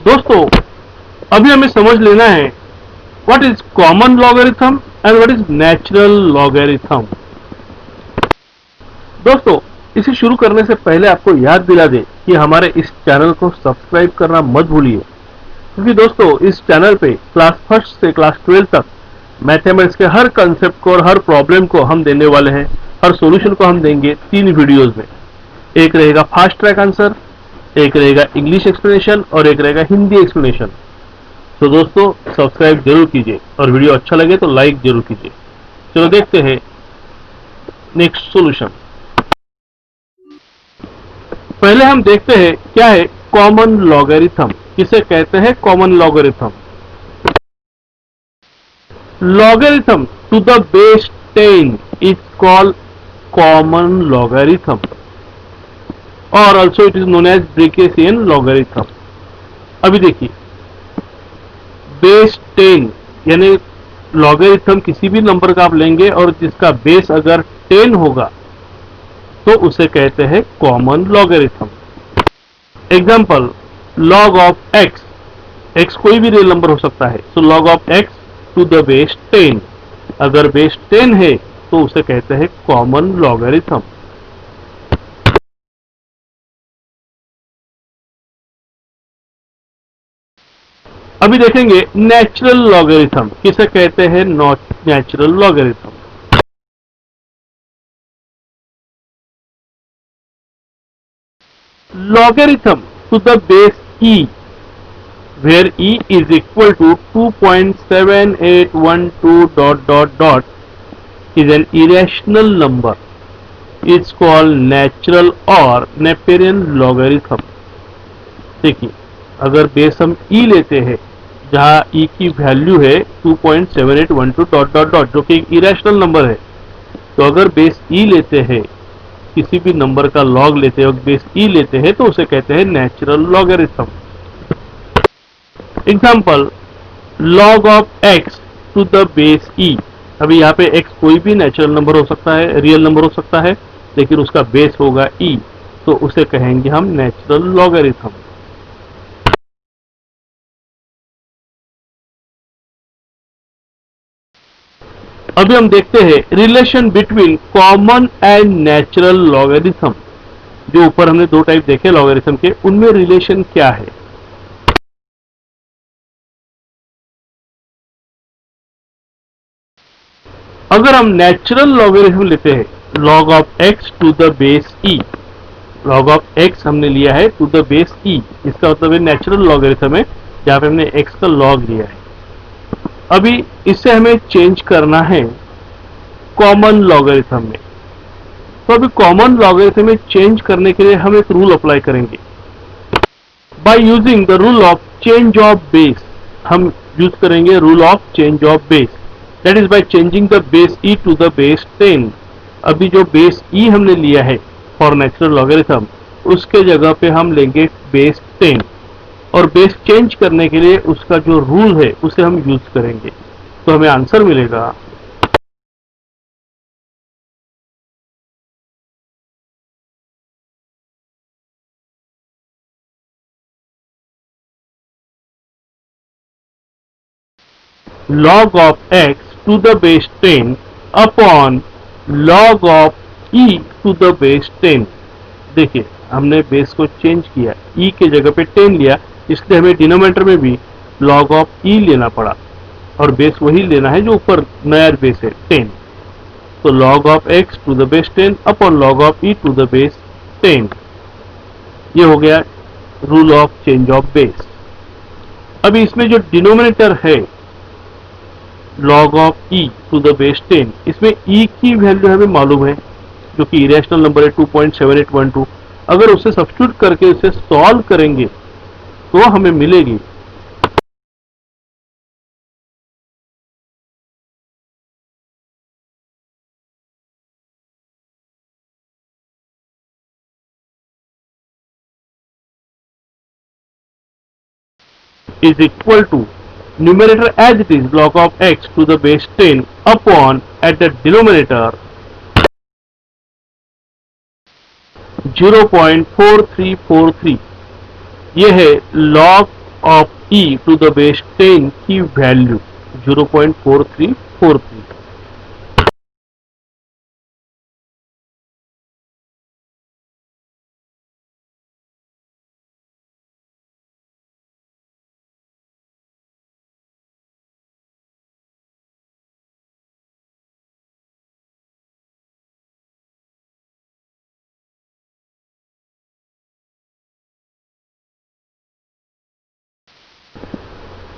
दोस्तों, अभी हमें समझ लेना है what is common logarithm and what is natural logarithm. दोस्तों, इसे शुरू करने से पहले आपको याद दिला दे कि हमारे इस चैनल को सब्सक्राइब करना मत भूलिए, क्योंकि दोस्तों इस चैनल पे क्लास फर्स्ट से क्लास 12 तक मैथमेटिक्स के हर कंसेप्ट को और हर प्रॉब्लम को हम देने वाले हैं। हर सॉल्यूशन को हम देंगे 3 वीडियोस में। एक रहेगा फास्ट ट्रैक आंसर, एक रहेगा इंग्लिश एक्सप्लेनेशन और एक रहेगा हिंदी एक्सप्लेनेशन। तो दोस्तों सब्सक्राइब जरूर कीजिए और वीडियो अच्छा लगे तो लाइक जरूर कीजिए। चलो देखते हैं नेक्स्ट सॉल्यूशन। पहले हम देखते हैं क्या है कॉमन लॉगरिथम। किसे कहते हैं common logarithm? Logarithm to the base 10 is called common logarithm और also it is known as Briggsian logarithm. अभी देखिए, बेस 10 यानी लॉगरिथम किसी भी नंबर का आप लेंगे और जिसका बेस अगर 10 होगा तो उसे कहते हैं common logarithm. Example, log of x, x कोई भी रियल नंबर हो सकता है। So log of x to the base 10, अगर बेस 10 है तो उसे कहते हैं कॉमन लॉगरिथम। अभी देखेंगे नेचुरल लॉगरिथम। किसे कहते हैं natural logarithm? logarithm to the base e, where e is equal to 2.7812 dot dot dot is an irrational number, is called natural or Neperian logarithm। देखिए, अगर बेस हम e लेते हैं जहां e की वैल्यू है 2.7812 डॉट डॉट डॉट जो कि एक इरेशनल नंबर है, तो अगर बेस e लेते हैं, किसी भी नंबर का लॉग लेते हैं और बेस e लेते हैं तो उसे कहते हैं natural logarithm. Example, log of x to the base e। अभी यहाँ पे x कोई भी नेचुरल नंबर हो सकता है, रियल नंबर हो सकता है, लेकिन उसका बेस होगा e, तो उसे कहेंगे हम नेचुरल लॉगरिथम। अभी हम देखते हैं relation between common and natural logarithm. जो ऊपर हमने 2 टाइप देखे लॉगरिथम के, उनमें रिलेशन क्या है? अगर हम नेचुरल लॉगरिथम लेते हैं, log of x to the base e, log of x हमने लिया है टू द बेस e, इसका मतलब है नेचुरल लॉगरिथम है जहां पे हमने x का log लिया है। अभी इससे हमें चेंज करना है कॉमन लॉगरिथम में। तो अभी कॉमन लॉगरिथम में चेंज करने के लिए हम एक रूल अप्लाई करेंगे। By using the rule of change of base, हम यूज करेंगे rule of change of base, that is by changing the base e to the base 10। अभी जो बेस e हमने लिया है फॉर नेचुरल लॉगरिथम, उसके जगह पे हम लेंगे बेस 10 और बेस चेंज करने के लिए उसका जो रूल है उसे हम यूज करेंगे। तो हमें आंसर मिलेगा log of x to the base 10 upon log of e to the base 10। देखिए, हमने बेस को चेंज किया, e के जगह पे 10 लिया, इसलिए हमें डिनोमिनेटर में भी log of e लेना पड़ा और बेस वही लेना है जो ऊपर नया बेस है 10। तो log of x to the base 10 upon log of e to the base 10, ये हो गया rule of change of base. अभी इसमें जो डिनोमिनेटर है log of e to the base 10, इसमें e की वैल्यू हमें मालूम है जो कि इरेशनल नंबर है 2.7812। अगर उसे सब्स्टिट्यूट करके उसे सॉल्व करेंगे तो हमें मिलेगी is equal to numerator as it is log of x to the base 10 upon at the denominator 0.4343। ये है log of e to the base 10 की वैल्यू 0.4343।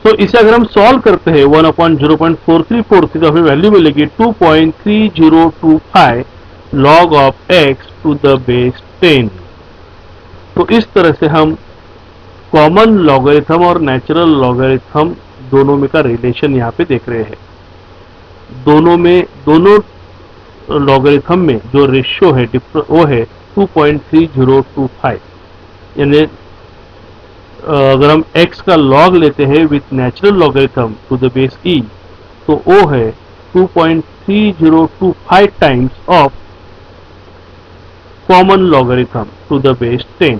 तो इसे अगर हम सॉल्व करते हैं 1/0.4343 तो हमें वैल्यू मिलेगी 2.3025 log of x to the base 10। तो इस तरह से हम कॉमन लॉगरिथम और नेचुरल लॉगरिथम दोनों में का रिलेशन यहाँ पे देख रहे हैं। दोनों लॉगरिथम में जो रेशियो है वो है 2.3025। यानी अगर हम x का log लेते हैं with natural logarithm to the base e तो वो है 2.3025 times of common logarithm to the base 10।